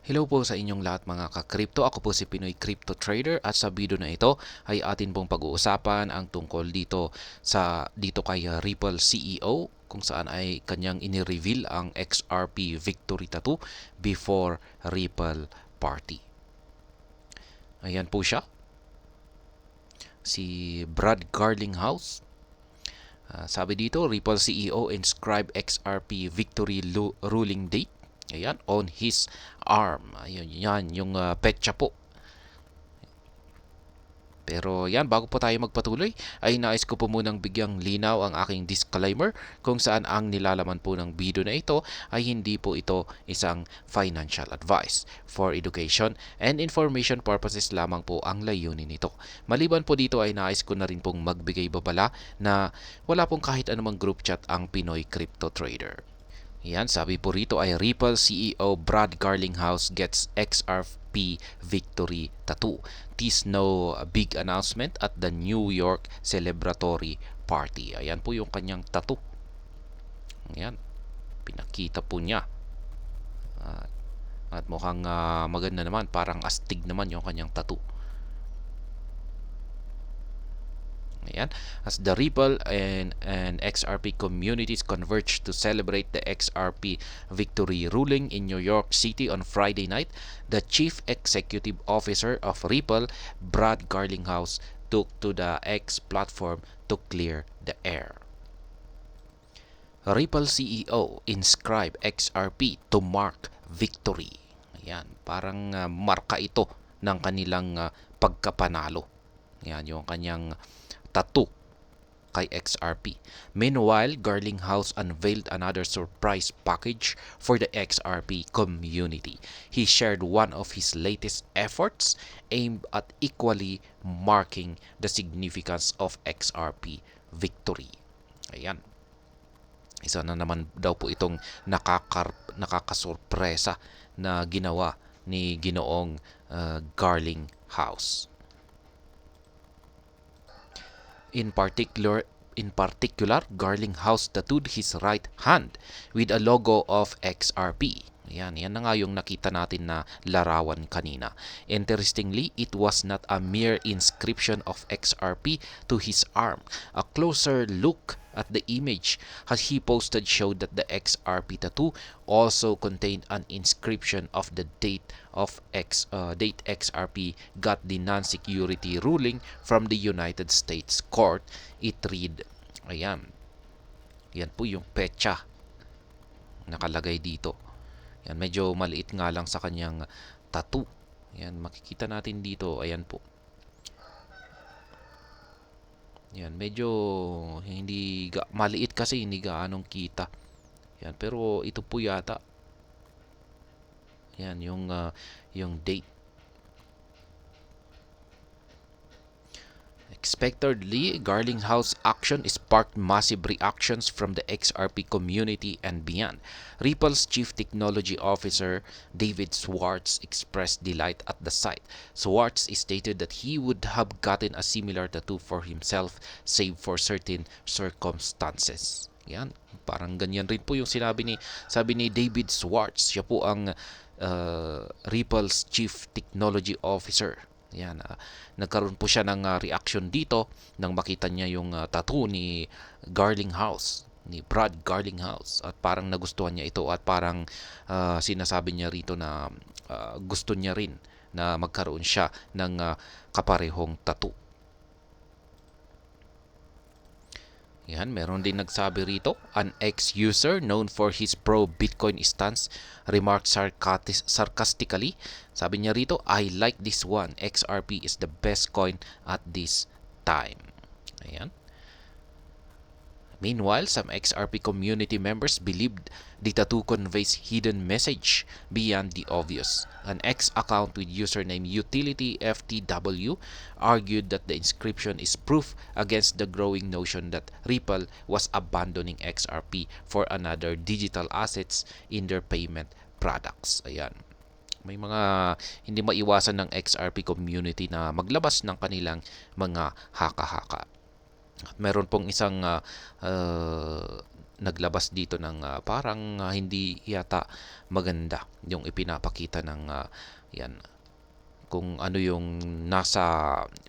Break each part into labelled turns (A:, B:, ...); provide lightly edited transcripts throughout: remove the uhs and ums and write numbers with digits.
A: Hello po sa inyong lahat mga ka-crypto. Ako po si Pinoy Crypto Trader at sa video na ito ay atin pong pag-uusapan ang tungkol dito kay Ripple CEO kung saan ay kanyang ini-reveal ang XRP Victory Tattoo before Ripple Party. Ayan po siya, si Brad Garlinghouse. Sabi dito, Ripple CEO inscribe XRP Victory ruling date. Ayan, on his arm. Ayun, yan, yung petsa po. Pero yan, bago po tayo magpatuloy, ay nais ko po munang bigyang linaw ang aking disclaimer kung saan ang nilalaman po ng video na ito ay hindi po ito isang financial advice. For education and information purposes lamang po ang layunin nito. Maliban po dito ay nais ko na rin pong magbigay babala na wala pong kahit anumang group chat ang Pinoy Crypto Trader. Yan, sabi po rito ay Ripple CEO Brad Garlinghouse gets XRP Victory Tattoo. Tease no big announcement at the New York celebratory party. Ayan po yung kanyang tattoo. Ayan, pinakita po niya. At mukhang maganda naman, parang astig naman yung kanyang tattoo. Ayan. As the Ripple and XRP communities converge to celebrate the XRP victory ruling in New York City on Friday night, the Chief Executive Officer of Ripple, Brad Garlinghouse, took to the X platform to clear the air. Ripple CEO inscribe XRP to mark victory. Ayan, parang marka ito ng kanilang pagkapanalo. Ayan, yung kanyang tattoo kay XRP. Meanwhile, Garlinghouse unveiled another surprise package for the XRP community. He shared one of his latest efforts aimed at equally marking the significance of XRP victory. Ayan. Isa na naman daw po itong nakakasurpresa na ginawa ni Ginoong Garlinghouse. In particular, Garlinghouse tattooed his right hand with a logo of XRP. Yan na nga yung nakita natin na larawan kanina. Interestingly, it was not a mere inscription of XRP to his arm. A closer look at the image he posted showed that the XRP tattoo also contained an inscription of the date XRP got the non-security ruling from the United States Court. It read, ayan, yan po yung petsa nakalagay dito. Yan, medyo maliit nga lang sa kanyang tattoo. Yan, makikita natin dito, ayan po. Yan, medyo hindi maliit kasi hindi gaanong kita. Yan, pero ito po yata. Yan yung date. Expectedly, Garlinghouse action sparked massive reactions from the XRP community and beyond. Ripple's Chief Technology Officer, David Schwartz, expressed delight at the sight. Schwartz stated that he would have gotten a similar tattoo for himself, save for certain circumstances. Yan, parang ganyan rin po yung sabi ni David Schwartz. Siya po ang Ripple's Chief Technology Officer. Yan, nagkaroon po siya ng reaction dito nang makita niya yung tattoo ni Garlinghouse, ni Brad Garlinghouse, at parang nagustuhan niya ito at parang sinasabi niya rito na gusto niya rin na magkaroon siya ng kaparehong tattoo. Yan, meron din nagsabi rito, an ex-user known for his pro-Bitcoin stance remarked sarcastically. Sabi niya rito, I like this one. XRP is the best coin at this time. Ayan. Meanwhile, some XRP community members believed the tattoo conveys hidden message beyond the obvious. An X account with username UtilityFTW argued that the inscription is proof against the growing notion that Ripple was abandoning XRP for another digital assets in their payment products. Ayan. May mga hindi maiwasan ng XRP community na maglabas ng kanilang mga haka-haka. Meron pong isang naglabas dito ng parang hindi yata maganda yung ipinapakita ng yan kung ano yung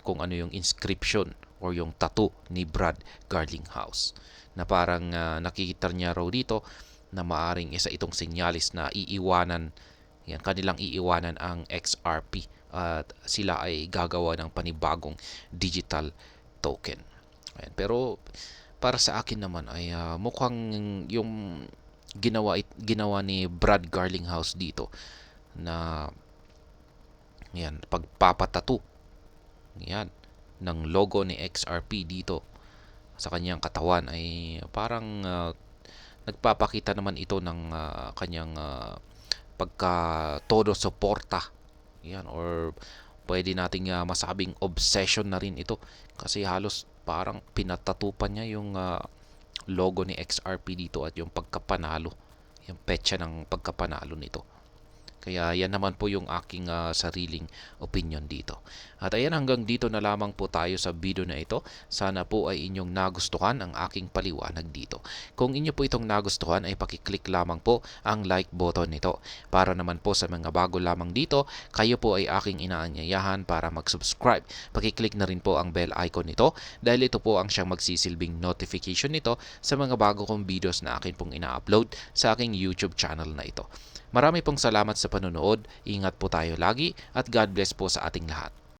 A: kung ano yung inscription or yung tattoo ni Brad Garlinghouse, na parang nakikita niya raw dito na maaring isa itong senyalis na kanilang iiwanan ang XRP at sila ay gagawa ng panibagong digital token. Ayan. Pero para sa akin naman ay mukhang yung ginawa ni Brad Garlinghouse dito na pagpapatato ng logo ni XRP dito sa kanyang katawan ay parang nagpapakita naman ito ng kanyang pagka todo suporta, or pwede nating masabing obsession na rin ito, kasi halos parang pinatatupan niya yung logo ni XRP dito at yung pagkapanalo, yung petsa ng pagkapanalo nito. Kaya yan naman po yung aking sariling opinion dito. At ayan, hanggang dito na lamang po tayo sa video na ito. Sana po ay inyong nagustuhan ang aking paliwanag dito. Kung inyo po itong nagustuhan ay pakiclick lamang po ang like button nito. Para naman po sa mga bago lamang dito, kayo po ay aking inaanyayahan para mag-subscribe. Pakiclick na rin po ang bell icon nito dahil ito po ang siyang magsisilbing notification nito sa mga bago kong videos na akin pong ina-upload sa aking YouTube channel na ito. Marami pong salamat sa panonood, ingat po tayo lagi at God bless po sa ating lahat.